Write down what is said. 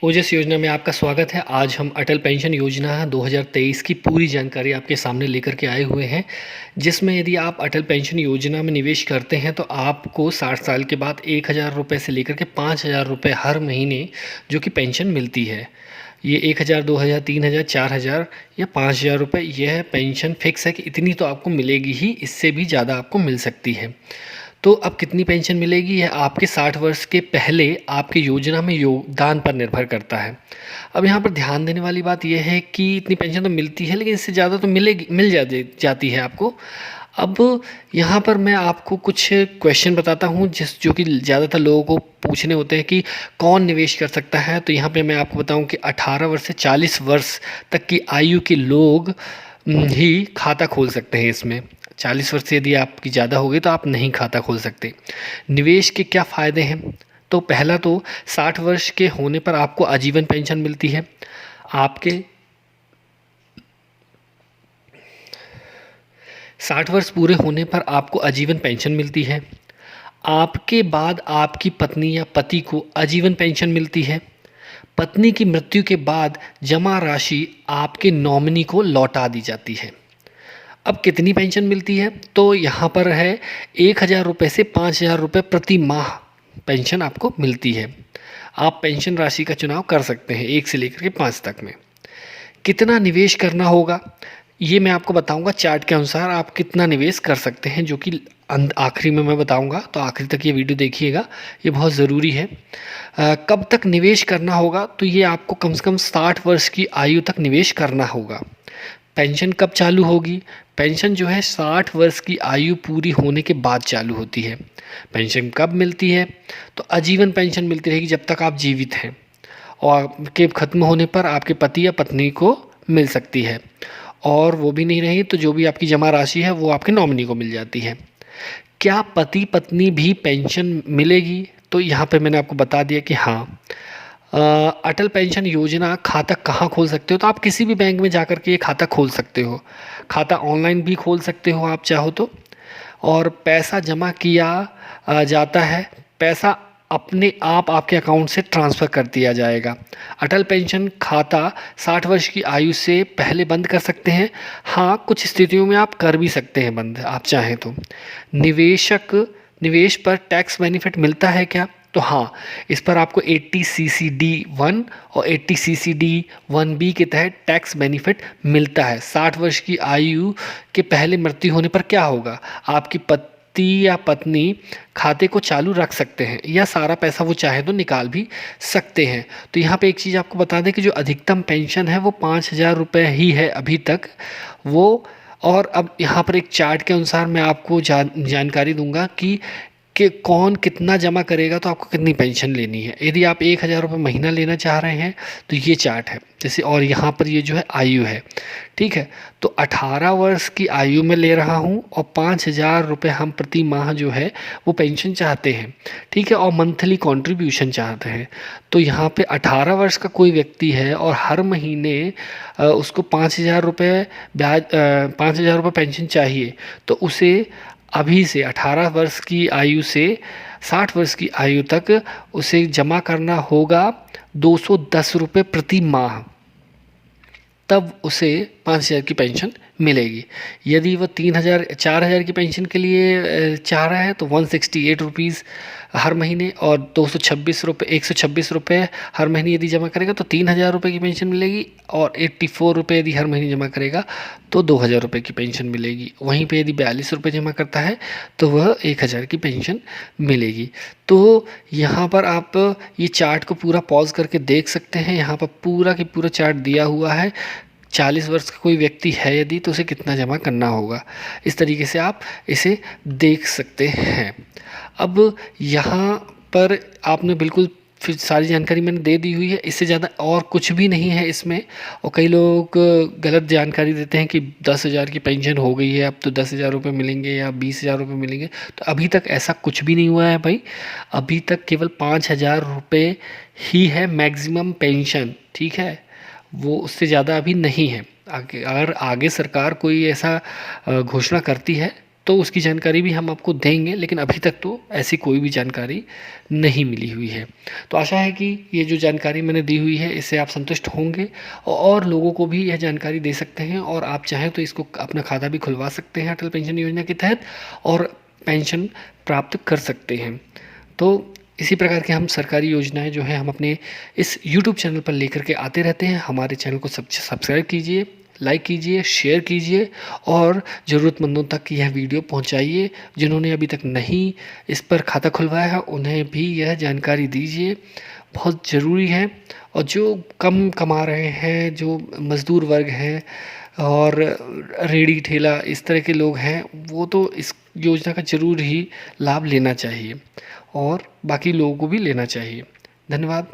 ओजस योजना में आपका स्वागत है। आज हम अटल पेंशन योजना 2023 की पूरी जानकारी आपके सामने लेकर के आए हुए हैं, जिसमें यदि आप अटल पेंशन योजना में निवेश करते हैं तो आपको 60 साल के बाद 1,000 रुपये से लेकर के 5,000 रुपये हर महीने जो कि पेंशन मिलती है। ये 1,000, 2,000, 3,000, 4,000 या 5,000 रुपये, यह पेंशन फिक्स है कि इतनी तो आपको मिलेगी ही, इससे भी ज़्यादा आपको मिल सकती है। तो अब कितनी पेंशन मिलेगी यह आपके 60 वर्ष के पहले आपके योजना में योगदान पर निर्भर करता है। अब यहाँ पर ध्यान देने वाली बात यह है कि इतनी पेंशन तो मिलती है, लेकिन इससे ज़्यादा तो जाती है आपको। अब यहाँ पर मैं आपको कुछ क्वेश्चन बताता हूँ जो कि ज़्यादातर लोगों को पूछने होते हैं कि कौन निवेश कर सकता है। तो यहाँ पे मैं आपको बताऊँ कि 18 वर्ष से 40 वर्ष तक की आयु के लोग ही खाता खोल सकते हैं इसमें। 40 वर्ष से यदि आपकी ज़्यादा हो गई तो आप नहीं खाता खोल सकते। निवेश के क्या फ़ायदे हैं? तो पहला तो 60 वर्ष के होने पर आपको आजीवन पेंशन मिलती है। आपके 60 वर्ष पूरे होने पर आपको आजीवन पेंशन मिलती है। आपके बाद आपकी पत्नी या पति को आजीवन पेंशन मिलती है। पत्नी की मृत्यु के बाद जमा राशि आपके नॉमिनी को लौटा दी जाती है। अब कितनी पेंशन मिलती है? तो यहाँ पर है 1,000 रुपये से 5,000 रुपये प्रति माह पेंशन आपको मिलती है। आप पेंशन राशि का चुनाव कर सकते हैं 1 से लेकर के 5 तक में। कितना निवेश करना होगा ये मैं आपको बताऊंगा। चार्ट के अनुसार आप कितना निवेश कर सकते हैं, जो कि आखिरी में मैं बताऊंगा, तो आखिरी तक ये वीडियो देखिएगा, ये बहुत ज़रूरी है। कब तक निवेश करना होगा? तो ये आपको कम से कम 60 वर्ष की आयु तक निवेश करना होगा। पेंशन कब चालू होगी? पेंशन जो है 60 वर्ष की आयु पूरी होने के बाद चालू होती है। पेंशन कब मिलती है? तो आजीवन पेंशन मिलती रहेगी जब तक आप जीवित हैं, और आपके ख़त्म होने पर आपके पति या पत्नी को मिल सकती है, और वो भी नहीं रही तो जो भी आपकी जमा राशि है वो आपके नॉमिनी को मिल जाती है। क्या पति पत्नी भी पेंशन मिलेगी? तो यहाँ पे मैंने आपको बता दिया कि हाँ। अटल पेंशन योजना खाता कहाँ खोल सकते हो? तो आप किसी भी बैंक में जाकर के ये खाता खोल सकते हो। खाता ऑनलाइन भी खोल सकते हो आप चाहो तो। और पैसा जमा किया जाता है, पैसा अपने आप आपके अकाउंट से ट्रांसफ़र कर दिया जाएगा। अटल पेंशन खाता 60 वर्ष की आयु से पहले बंद कर सकते हैं। हाँ, कुछ स्थितियों में आप कर भी सकते हैं बंद, आप चाहें तो। निवेश पर टैक्स बेनिफिट मिलता है क्या? तो हाँ, इस पर आपको 80 CCD 1 और 80 CCD 1B के तहत टैक्स बेनिफिट मिलता है। 60 वर्ष की आयु के पहले मृत्यु होने पर क्या होगा? आपकी पति या पत्नी खाते को चालू रख सकते हैं, या सारा पैसा वो चाहे तो निकाल भी सकते हैं। तो यहाँ पे एक चीज़ आपको बता दें कि जो अधिकतम पेंशन है वो 5,000 रुपये ही है अभी तक वो। और अब यहाँ पर एक चार्ट के अनुसार मैं आपको जानकारी दूंगा कि कौन कितना जमा करेगा तो आपको कितनी पेंशन लेनी है। यदि आप 1,000 रुपये महीना लेना चाह रहे हैं तो ये चार्ट है जैसे, और यहाँ पर ये जो है आयु है, ठीक है। तो 18 वर्ष की आयु में ले रहा हूँ और 5,000 रुपये हम प्रति माह जो है वो पेंशन चाहते हैं, ठीक है, और मंथली कंट्रीब्यूशन चाहते हैं। तो यहाँ पे 18 वर्ष का कोई व्यक्ति है और हर महीने उसको 5,000 रुपये ब्याज 5,000 रुपये पेंशन चाहिए, तो उसे अभी से 18 वर्ष की आयु से 60 वर्ष की आयु तक उसे जमा करना होगा 210 रुपये प्रति माह, तब उसे 5,000 की पेंशन मिलेगी। यदि वह 3,000 4,000 की पेंशन के लिए चाह रहा है तो 168 रुपीज़ हर महीने, और 126 रुपये हर महीने यदि जमा करेगा तो 3,000 रुपये की पेंशन मिलेगी, और 84 रुपये यदि हर महीने जमा करेगा तो 2,000 रुपये की पेंशन मिलेगी। वहीं पे यदि 42 रुपये जमा करता है तो वह 1,000 की पेंशन मिलेगी। तो यहाँ पर आप ये चार्ट को पूरा पॉज करके देख सकते हैं। यहाँ पर पूरा की पूरा चार्ट दिया हुआ है। 40 वर्ष का कोई व्यक्ति है यदि तो उसे कितना जमा करना होगा, इस तरीके से आप इसे देख सकते हैं। अब यहाँ पर आपने बिल्कुल फिर सारी जानकारी मैंने दे दी हुई है, इससे ज़्यादा और कुछ भी नहीं है इसमें। और कई लोग गलत जानकारी देते हैं कि 10,000 की पेंशन हो गई है, अब तो 10,000 रुपये मिलेंगे या 20,000 रुपये मिलेंगे। तो अभी तक ऐसा कुछ भी नहीं हुआ है भाई। अभी तक केवल 5,000 रुपये ही है मैक्सिमम पेंशन, ठीक है, वो उससे ज़्यादा अभी नहीं है। अगर आगे सरकार कोई ऐसा घोषणा करती है तो उसकी जानकारी भी हम आपको देंगे, लेकिन अभी तक तो ऐसी कोई भी जानकारी नहीं मिली हुई है। तो आशा है कि ये जो जानकारी मैंने दी हुई है इससे आप संतुष्ट होंगे और लोगों को भी यह जानकारी दे सकते हैं, और आप चाहें तो इसको अपना खाता भी खुलवा सकते हैं अटल पेंशन योजना के तहत और पेंशन प्राप्त कर सकते हैं। तो इसी प्रकार के हम सरकारी योजनाएं जो हैं हम अपने इस यूट्यूब चैनल पर लेकर के आते रहते हैं। हमारे चैनल को सब्सक्राइब कीजिए, लाइक कीजिए, शेयर कीजिए और ज़रूरतमंदों तक यह वीडियो पहुंचाइए। जिन्होंने अभी तक नहीं इस पर खाता खुलवाया है उन्हें भी यह जानकारी दीजिए, बहुत ज़रूरी है। और जो कम कमा रहे हैं, जो मज़दूर वर्ग हैं और रेहड़ी ठेला इस तरह के लोग हैं, वो तो इस योजना का ज़रूर ही लाभ लेना चाहिए और बाकी लोगों को भी लेना चाहिए। धन्यवाद।